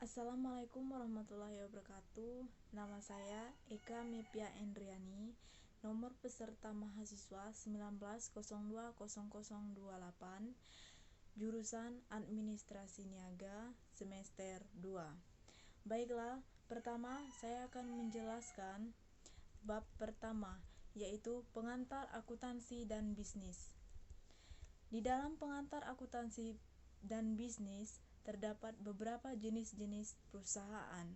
Assalamualaikum warahmatullahi wabarakatuh. Nama saya Eka Mepia Endriani. Nomor peserta mahasiswa 19020028. Jurusan Administrasi Niaga semester 2. Baiklah, pertama saya akan menjelaskan bab pertama, yaitu pengantar akuntansi dan bisnis. Di dalam pengantar akuntansi dan bisnis terdapat beberapa jenis-jenis perusahaan.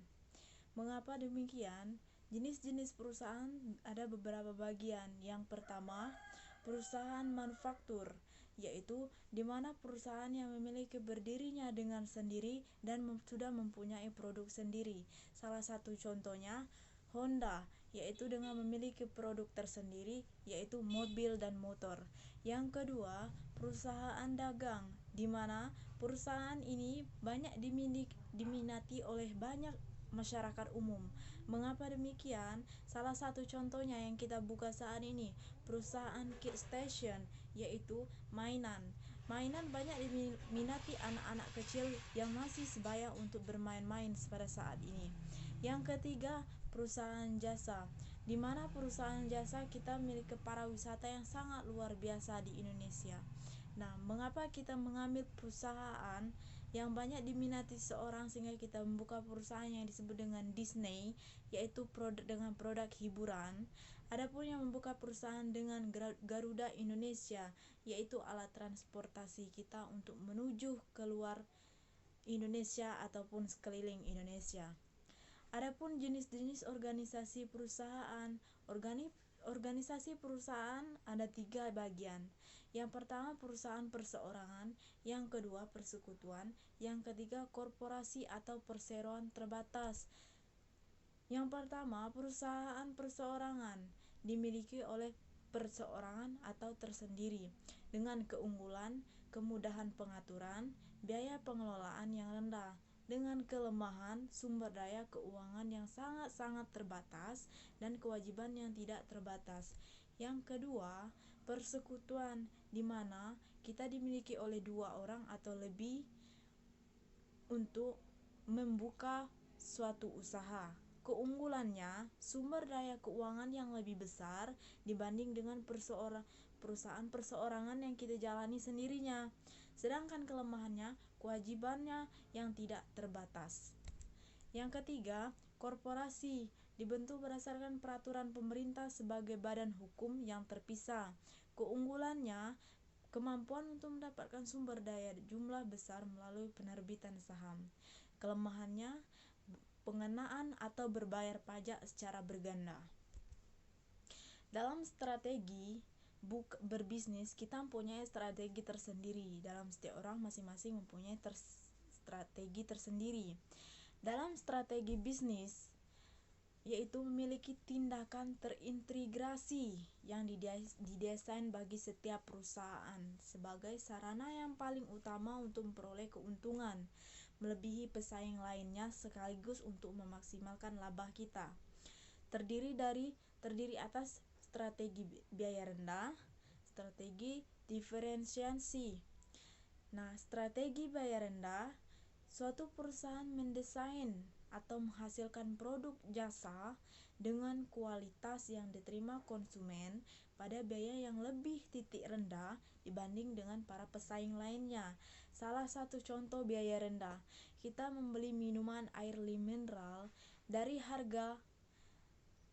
Mengapa demikian? Jenis-jenis perusahaan ada beberapa bagian. Yang pertama, perusahaan manufaktur, yaitu di mana perusahaan yang memiliki berdirinya dengan sendiri dan sudah mempunyai produk sendiri. Salah satu contohnya Honda, yaitu dengan memiliki produk tersendiri, yaitu mobil dan motor. Yang kedua, perusahaan dagang, di mana perusahaan ini banyak diminati oleh banyak masyarakat umum. Mengapa demikian? Salah satu contohnya yang kita buka saat ini, perusahaan Kid Station, yaitu mainan. Mainan banyak diminati anak-anak kecil yang masih sebaya untuk bermain-main pada saat ini. Yang ketiga, perusahaan jasa, di mana perusahaan jasa kita memiliki para wisata yang sangat luar biasa di Indonesia. Nah, mengapa kita mengambil perusahaan yang banyak diminati seorang sehingga kita membuka perusahaan yang disebut dengan Disney, yaitu dengan produk hiburan. Adapun yang membuka perusahaan dengan Garuda Indonesia, yaitu alat transportasi kita untuk menuju keluar Indonesia ataupun sekeliling Indonesia. Adapun jenis-jenis organisasi perusahaan, organisasi perusahaan ada 3 bagian. Yang pertama, perusahaan perseorangan. Yang kedua, persekutuan. Yang ketiga, korporasi atau perseroan terbatas. Yang pertama, perusahaan perseorangan dimiliki oleh perseorangan atau tersendiri dengan keunggulan, kemudahan pengaturan, biaya pengelolaan yang rendah, dengan kelemahan sumber daya keuangan yang sangat-sangat terbatas dan kewajiban yang tidak terbatas. Yang kedua, persekutuan, di mana kita dimiliki oleh 2 orang atau lebih untuk membuka suatu usaha. Keunggulannya, sumber daya keuangan yang lebih besar dibanding dengan perusahaan perseorangan yang kita jalani sendirinya. Sedangkan kelemahannya, kewajibannya yang tidak terbatas. Yang ketiga, korporasi, dibentuk berdasarkan peraturan pemerintah sebagai badan hukum yang terpisah. Keunggulannya, kemampuan untuk mendapatkan sumber daya jumlah besar melalui penerbitan saham. Kelemahannya, pengenaan atau berbayar pajak secara berganda. Dalam strategi berbisnis, kita mempunyai strategi tersendiri. Dalam setiap orang masing-masing mempunyai strategi tersendiri. Dalam strategi bisnis, yaitu memiliki tindakan terintegrasi yang didesain bagi setiap perusahaan sebagai sarana yang paling utama untuk memperoleh keuntungan melebihi pesaing lainnya sekaligus untuk memaksimalkan laba kita. Terdiri atas strategi biaya rendah, strategi diferensiasi. Nah, strategi biaya rendah, suatu perusahaan mendesain atau menghasilkan produk jasa dengan kualitas yang diterima konsumen pada biaya yang lebih rendah dibanding dengan para pesaing lainnya. Salah satu contoh biaya rendah, kita membeli minuman air mineral dari harga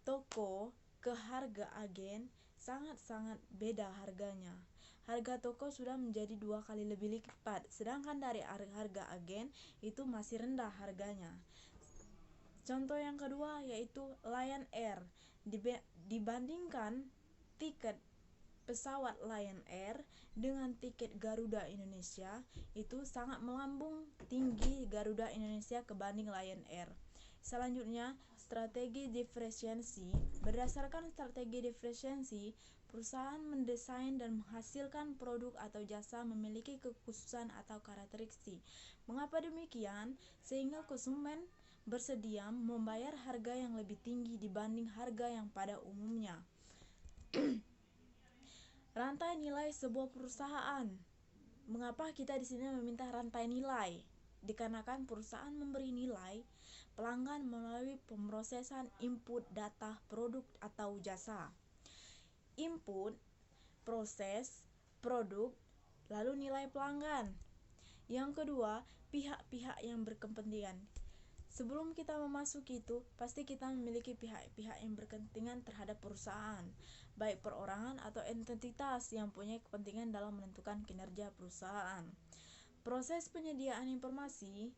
toko ke harga agen sangat-sangat beda harganya. Harga toko sudah menjadi 2 kali lebih lipat, sedangkan dari harga agen itu masih rendah harganya. Contoh yang kedua yaitu Lion Air. Dibandingkan tiket pesawat Lion Air dengan tiket Garuda Indonesia, itu sangat melambung tinggi Garuda Indonesia kebanding Lion Air. Selanjutnya, strategi diferensiasi. Berdasarkan strategi diferensiasi, perusahaan mendesain dan menghasilkan produk atau jasa memiliki kekhususan atau karakteristik. Mengapa demikian? Sehingga konsumen bersedia membayar harga yang lebih tinggi dibanding harga yang pada umumnya. Rantai nilai sebuah perusahaan. Mengapa kita di sini meminta rantai nilai? dikarenakan perusahaan memberi nilai pelanggan melalui pemrosesan input data produk atau jasa. Input, proses, produk, lalu nilai pelanggan. Yang kedua, pihak-pihak yang berkepentingan. Sebelum kita memasuki itu, pasti kita memiliki pihak-pihak yang berkepentingan terhadap perusahaan, baik perorangan atau entitas yang punya kepentingan dalam menentukan kinerja perusahaan. Proses penyediaan informasi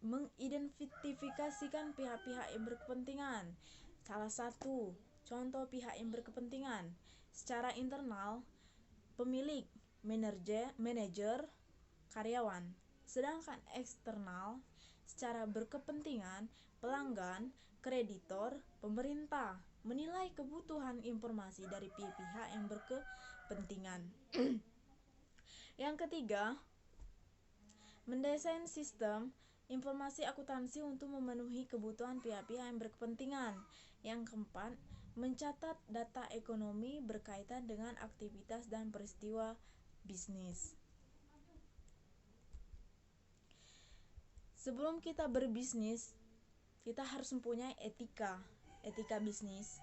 mengidentifikasikan pihak-pihak yang berkepentingan. Salah satu contoh pihak yang berkepentingan secara internal, pemilik, manajer, karyawan. Sedangkan eksternal, secara berkepentingan, pelanggan, kreditor, pemerintah, menilai kebutuhan informasi dari pihak-pihak yang berkepentingan. Yang ketiga, mendesain sistem informasi akuntansi untuk memenuhi kebutuhan pihak-pihak yang berkepentingan. Yang keempat, mencatat data ekonomi berkaitan dengan aktivitas dan peristiwa bisnis. Sebelum kita berbisnis, kita harus mempunyai etika bisnis.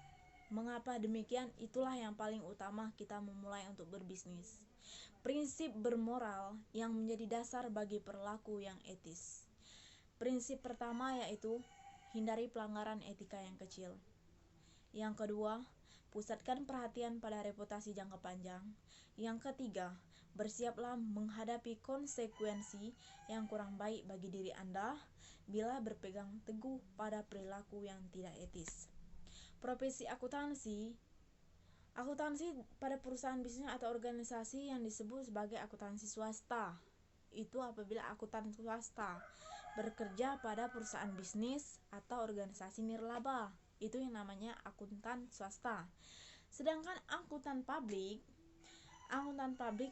Mengapa demikian? Itulah yang paling utama kita memulai untuk berbisnis. Prinsip bermoral yang menjadi dasar bagi perilaku yang etis. Prinsip pertama yaitu hindari pelanggaran etika yang kecil. Yang kedua, pusatkan perhatian pada reputasi jangka panjang. Yang ketiga, bersiaplah menghadapi konsekuensi yang kurang baik bagi diri Anda bila berpegang teguh pada perilaku yang tidak etis. Profesi akuntansi pada perusahaan bisnis atau organisasi yang disebut sebagai akuntansi swasta. Itu apabila akuntan swasta bekerja pada perusahaan bisnis atau organisasi nirlaba. Itu yang namanya akuntan swasta. Sedangkan akuntan publik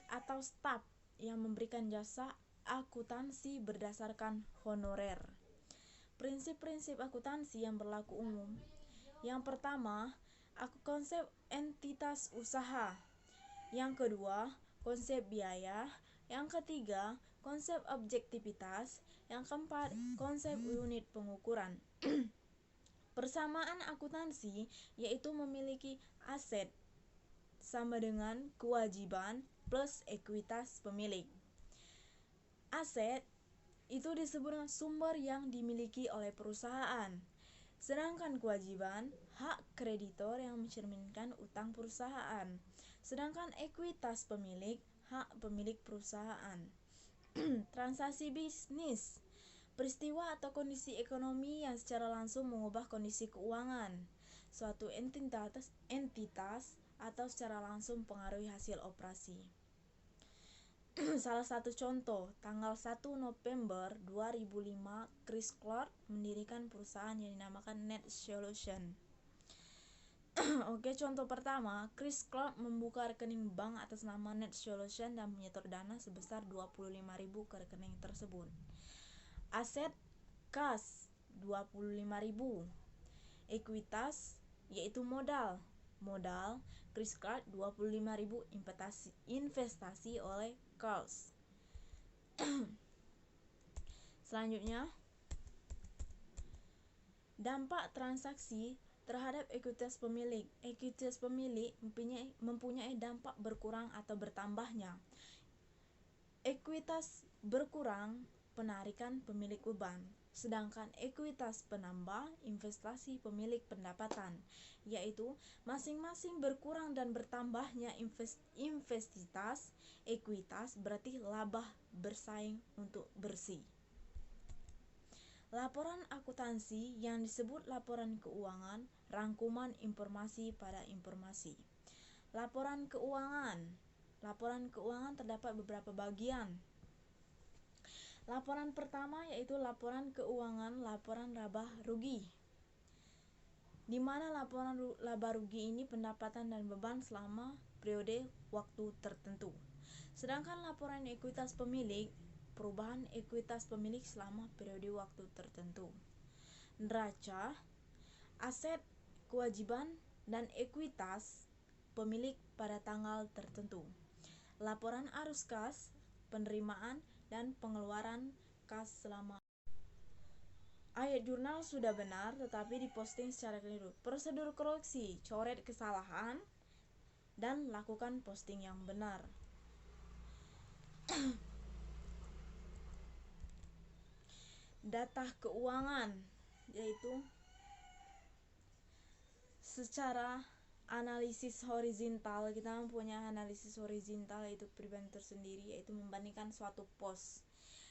atau staf yang memberikan jasa akuntansi berdasarkan honorer. Prinsip-prinsip akuntansi yang berlaku umum. Yang pertama, konsep entitas usaha. Yang kedua, konsep biaya. Yang ketiga, konsep objektivitas. Yang keempat, konsep unit pengukuran. Persamaan akuntansi yaitu memiliki aset sama dengan kewajiban plus ekuitas pemilik. Aset itu disebut sumber yang dimiliki oleh perusahaan. Sedangkan kewajiban, hak kreditor yang mencerminkan utang perusahaan. Sedangkan ekuitas pemilik, hak pemilik perusahaan. Transaksi bisnis, peristiwa atau kondisi ekonomi yang secara langsung mengubah kondisi keuangan suatu entitas atau secara langsung mempengaruhi hasil operasi. Salah satu contoh, tanggal 1 November 2005, Chris Clark mendirikan perusahaan yang dinamakan Net Solution. Oke, contoh pertama, Chris Clark membuka rekening bank atas nama Net Solution dan menyetor dana sebesar 25.000 ke rekening tersebut. Aset kas 25.000. Ekuitas yaitu modal Chris Clark 25.000 investasi oleh Carls. Selanjutnya, dampak transaksi terhadap ekuitas pemilik. Ekuitas pemilik mempunyai dampak berkurang atau bertambahnya. Ekuitas berkurang, penarikan pemilik beban. Sedangkan ekuitas penambah, investasi pemilik pendapatan, yaitu masing-masing berkurang dan bertambahnya investasitas, ekuitas berarti laba bersaing untuk bersih. Laporan akuntansi yang disebut laporan keuangan, rangkuman informasi pada informasi. Laporan keuangan terdapat beberapa bagian. Laporan pertama yaitu laporan keuangan, laporan laba rugi, di mana laporan laba rugi ini pendapatan dan beban selama periode waktu tertentu. Sedangkan laporan ekuitas pemilik, perubahan ekuitas pemilik selama periode waktu tertentu. Neraca, aset, kewajiban, dan ekuitas pemilik pada tanggal tertentu. Laporan arus kas, penerimaan dan pengeluaran kas selama ayat jurnal sudah benar tetapi diposting secara keliru. Prosedur koreksi: coret kesalahan dan lakukan posting yang benar. Data keuangan, yaitu secara analisis horizontal. Kita mempunyai analisis horizontal, yaitu pribadi tersendiri, yaitu membandingkan suatu pos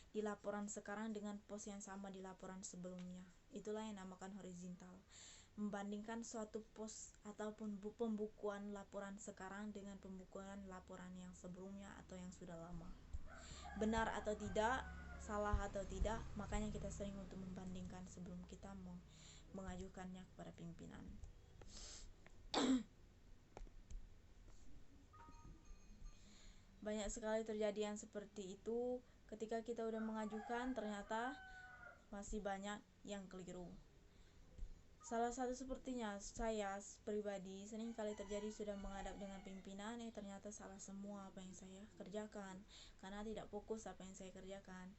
di laporan sekarang dengan pos yang sama di laporan sebelumnya. Itulah yang namakan horizontal. Membandingkan suatu pos ataupun pembukuan laporan sekarang dengan pembukuan laporan yang sebelumnya atau yang sudah lama. Benar atau tidak, salah atau tidak, makanya kita sering untuk membandingkan sebelum kita mengajukannya kepada pimpinan. Banyak sekali terjadi yang seperti itu. Ketika kita udah mengajukan, ternyata masih banyak yang keliru. Salah satu sepertinya saya pribadi sering kali terjadi sudah menghadap dengan pimpinan, ternyata salah semua apa yang saya kerjakan karena tidak fokus apa yang saya kerjakan.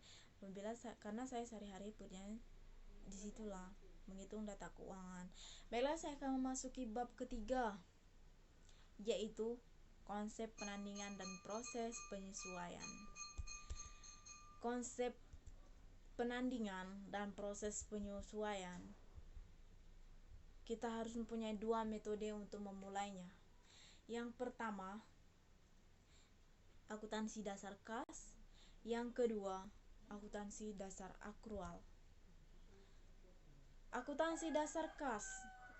Karena saya sehari-hari punya disitulah menghitung data keuangan. Baiklah, saya akan memasuki bab ketiga, yaitu konsep penandingan dan proses penyesuaian. Konsep penandingan dan proses penyesuaian, kita harus mempunyai dua metode untuk memulainya. Yang pertama, akuntansi dasar kas. Yang kedua, akuntansi dasar akrual. Akuntansi dasar kas,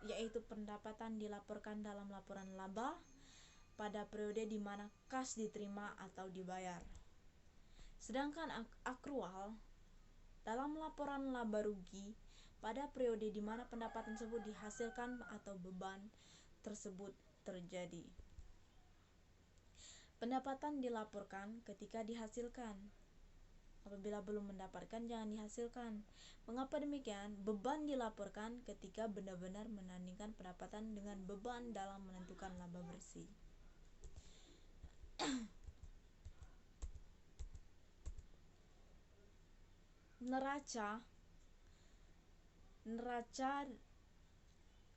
yaitu pendapatan dilaporkan dalam laporan laba pada periode di mana kas diterima atau dibayar. Sedangkan akrual dalam laporan laba rugi pada periode di mana pendapatan tersebut dihasilkan atau beban tersebut terjadi. Pendapatan dilaporkan ketika dihasilkan. Apabila belum mendapatkan, jangan dihasilkan. Mengapa demikian? Beban dilaporkan ketika benar-benar menandingkan pendapatan dengan beban dalam menentukan laba bersih. Neraca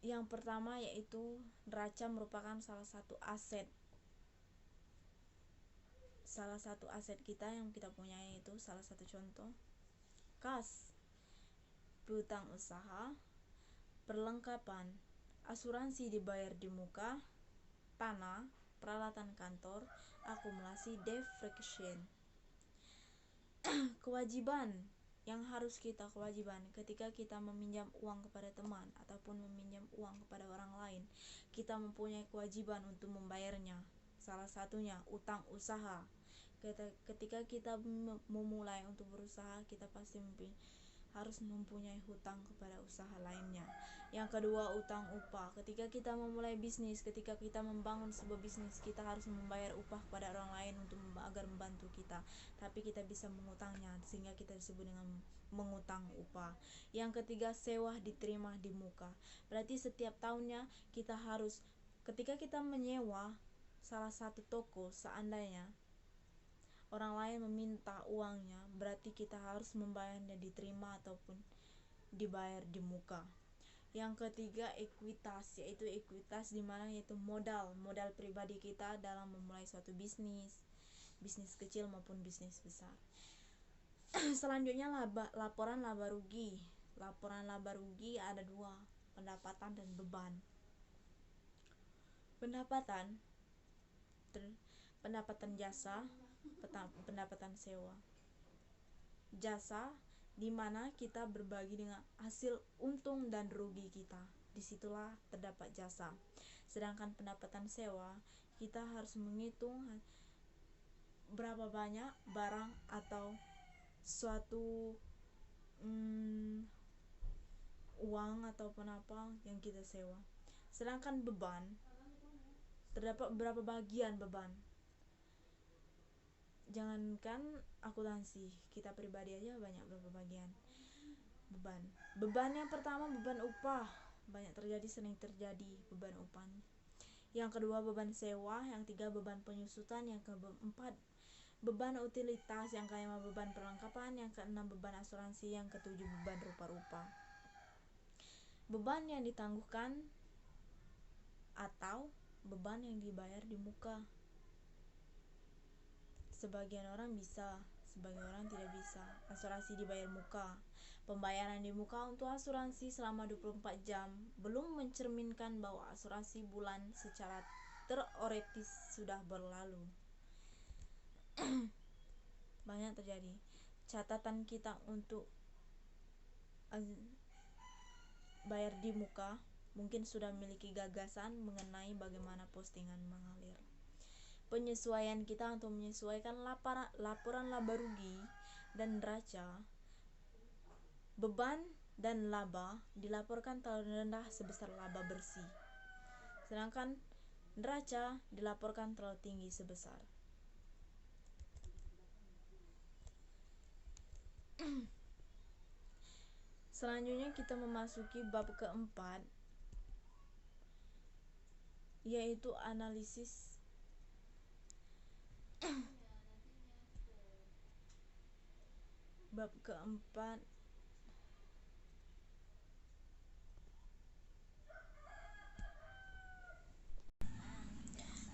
yang pertama, yaitu neraca merupakan salah satu aset kita yang kita punya, yaitu salah satu contoh kas, piutang usaha, perlengkapan, asuransi dibayar di muka, tanah, peralatan kantor, akumulasi, defraction. Kewajiban yang harus kita ketika kita meminjam uang kepada teman ataupun meminjam uang kepada orang lain, kita mempunyai kewajiban untuk membayarnya. Salah satunya utang usaha. Ketika kita memulai untuk berusaha, kita pasti harus mempunyai hutang kepada usaha lainnya. Yang kedua, utang upah. Ketika kita memulai bisnis, ketika kita membangun sebuah bisnis, kita harus membayar upah kepada orang lain agar membantu kita. Tapi kita bisa mengutangnya, sehingga kita disebut dengan mengutang upah. Yang ketiga, sewa diterima di muka. Berarti setiap tahunnya kita harus, ketika kita menyewa salah satu toko, seandainya orang lain meminta uangnya, berarti kita harus membayarnya diterima ataupun dibayar di muka. Yang ketiga, ekuitas, yaitu ekuitas di mana yaitu modal pribadi kita dalam memulai suatu bisnis kecil maupun bisnis besar. Selanjutnya, laporan laba rugi. Laporan laba rugi ada dua, pendapatan dan beban. Pendapatan jasa, pendapatan sewa. Jasa di mana kita berbagi dengan hasil untung dan rugi kita. Disitulah terdapat jasa. Sedangkan pendapatan sewa, kita harus menghitung berapa banyak barang atau suatu uang ataupun apa yang kita sewa. Sedangkan beban, terdapat beberapa bagian beban. Jangankan akuntansi, kita pribadi aja banyak beberapa bagian beban. Beban yang pertama, beban upah. Sering terjadi beban upah. Yang kedua, beban sewa. Yang tiga, beban penyusutan. Yang keempat, beban utilitas, yang kelima beban perlengkapan, yang keenam beban asuransi, yang ketujuh beban rupa-rupa. Beban yang ditangguhkan atau beban yang dibayar di muka. Sebagian orang bisa, sebagian orang tidak bisa. Asuransi dibayar muka. Pembayaran di muka untuk asuransi selama 24 jam belum mencerminkan bahwa asuransi bulan secara teoretis sudah berlalu. Banyak terjadi. Catatan kita untuk bayar di muka mungkin sudah memiliki gagasan mengenai bagaimana postingan mengalir. Penyesuaian kita untuk menyesuaikan laporan laba rugi dan neraca, beban dan laba dilaporkan terlalu rendah sebesar laba bersih, sedangkan neraca dilaporkan terlalu tinggi sebesar. Selanjutnya kita memasuki bab keempat, yaitu analisis bab keempat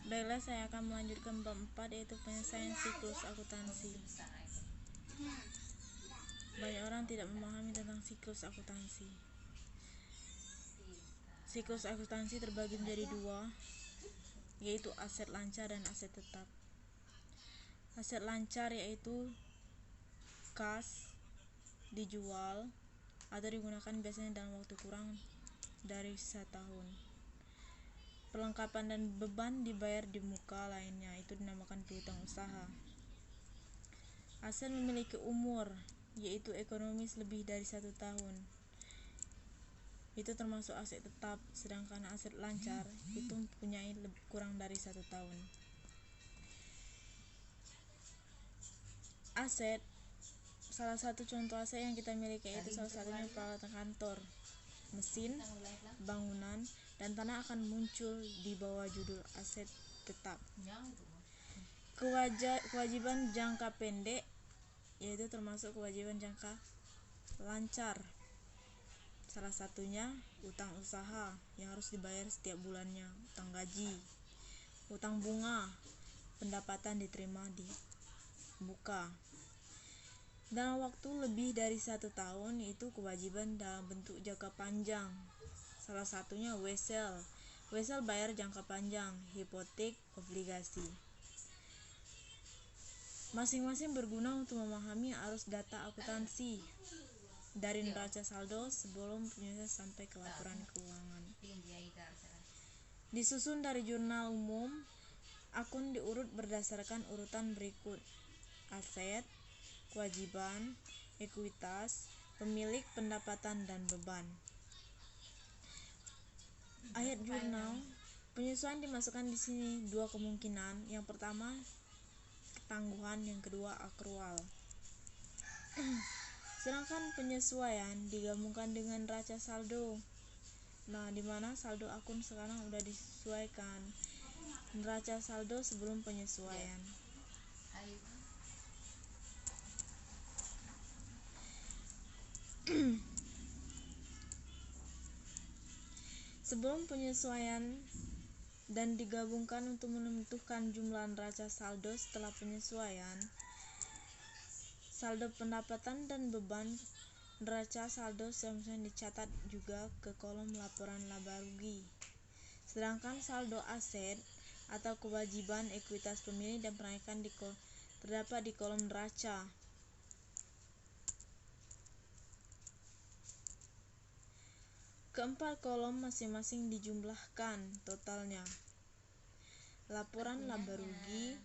baiklah, saya akan melanjutkan bab 4, yaitu penyelesaian siklus akuntansi. Banyak orang tidak memahami tentang siklus akuntansi. Siklus akuntansi terbagi menjadi dua, yaitu aset lancar dan aset tetap. Aset lancar yaitu kas dijual atau digunakan biasanya dalam waktu kurang dari 1 tahun. Perlengkapan dan beban dibayar di muka lainnya, itu dinamakan piutang usaha. Aset memiliki umur, yaitu ekonomis lebih dari 1 tahun, itu termasuk aset tetap, sedangkan aset lancar itu mempunyai kurang dari 1 tahun. Aset, salah satu contoh aset yang kita miliki yaitu salah satunya peralatan kantor, mesin, bangunan, dan tanah akan muncul di bawah judul aset tetap. Kewajiban jangka pendek yaitu termasuk kewajiban jangka lancar. Salah satunya utang usaha yang harus dibayar setiap bulannya, utang gaji, utang bunga, pendapatan diterima di muka. Dalam waktu lebih dari 1 tahun, itu kewajiban dalam bentuk jangka panjang. Salah satunya wesel. Wesel bayar jangka panjang, hipotek, obligasi. Masing-masing berguna untuk memahami arus data akuntansi dari neraca saldo sebelum penyelesaian sampai ke laporan keuangan. Disusun dari jurnal umum, akun diurut berdasarkan urutan berikut: aset, kewajiban, ekuitas, pemilik, pendapatan, dan beban. Ayat jurnal, penyesuaian dimasukkan di sini dua kemungkinan. Yang pertama ketangguhan, yang kedua akrual. Sedangkan penyesuaian digabungkan dengan neraca saldo. Nah, di mana saldo akun sekarang udah disesuaikan. Neraca saldo sebelum penyesuaian. Sebelum penyesuaian dan digabungkan untuk menentukan jumlah neraca saldo setelah penyesuaian. Saldo pendapatan dan beban neraca saldo seharusnya dicatat juga ke kolom laporan laba rugi. Sedangkan saldo aset atau kewajiban, ekuitas, pemilik, dan penaikan terdapat di kolom neraca. Keempat kolom masing-masing dijumlahkan totalnya. Laporan laba rugi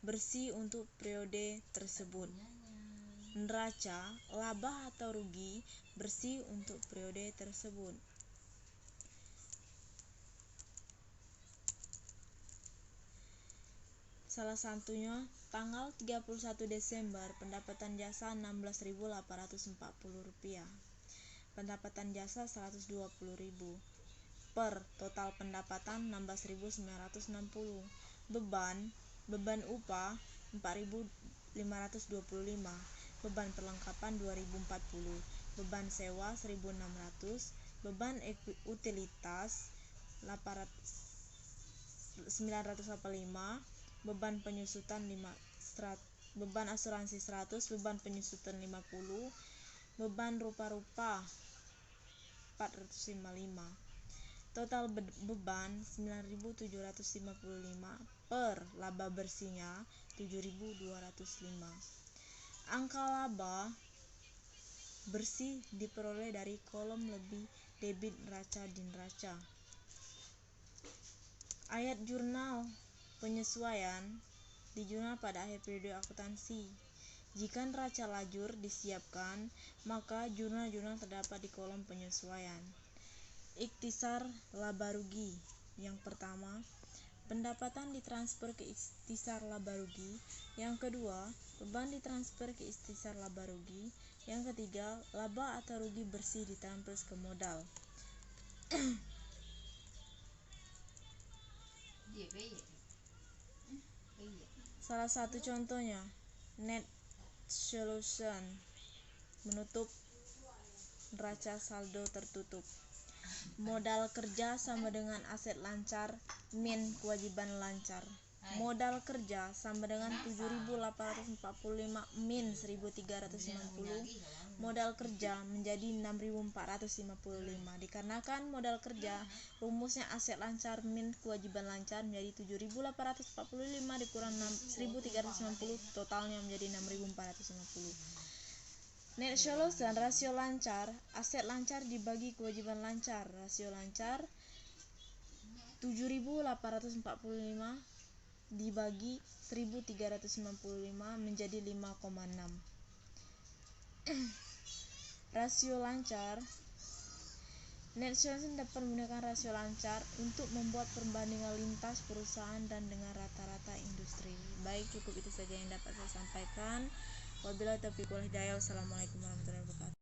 bersih untuk periode tersebut. Neraca laba atau rugi bersih untuk periode tersebut. Salah satunya tanggal 31 Desember pendapatan jasa Rp16.840, pendapatan jasa Rp120.000, per total pendapatan Rp16.960. Beban upah 4.525, beban perlengkapan 2.040, beban sewa 1.600, beban utilitas 985, beban penyusutan 100, beban asuransi 100, beban penyusutan 50, beban rupa-rupa 455. Total beban 9.755 per laba bersihnya 7.205. Angka laba bersih diperoleh dari kolom lebih debit neraca di neraca. Ayat jurnal penyesuaian di jurnal pada akhir periode akuntansi. Jika neraca lajur disiapkan, maka jurnal-jurnal terdapat di kolom penyesuaian. Ikhtisar laba rugi. Yang pertama, pendapatan ditransfer ke ikhtisar laba rugi. Yang kedua, beban ditransfer ke ikhtisar laba rugi. Yang ketiga, laba atau rugi bersih ditransfer ke modal. Salah satu contohnya, net solution menutup neraca saldo tertutup. Modal kerja sama dengan aset lancar min kewajiban lancar. Modal kerja sama dengan 7.845 min 1.350. Modal kerja menjadi 6.455. Dikarenakan modal kerja rumusnya aset lancar min kewajiban lancar menjadi 7.845 dikurang 1.350, totalnya menjadi 6.450. Net solution rasio lancar, aset lancar dibagi kewajiban lancar. Rasio lancar 7.845 dibagi 1.355 menjadi 5,6. Rasio lancar. Net solution dapat menggunakan rasio lancar untuk membuat perbandingan lintas perusahaan dan dengan rata-rata industri. Baik, cukup itu saja yang dapat saya sampaikan. Wabillahi taufiq wal hidayah. Wassalamualaikum warahmatullahi wabarakatuh.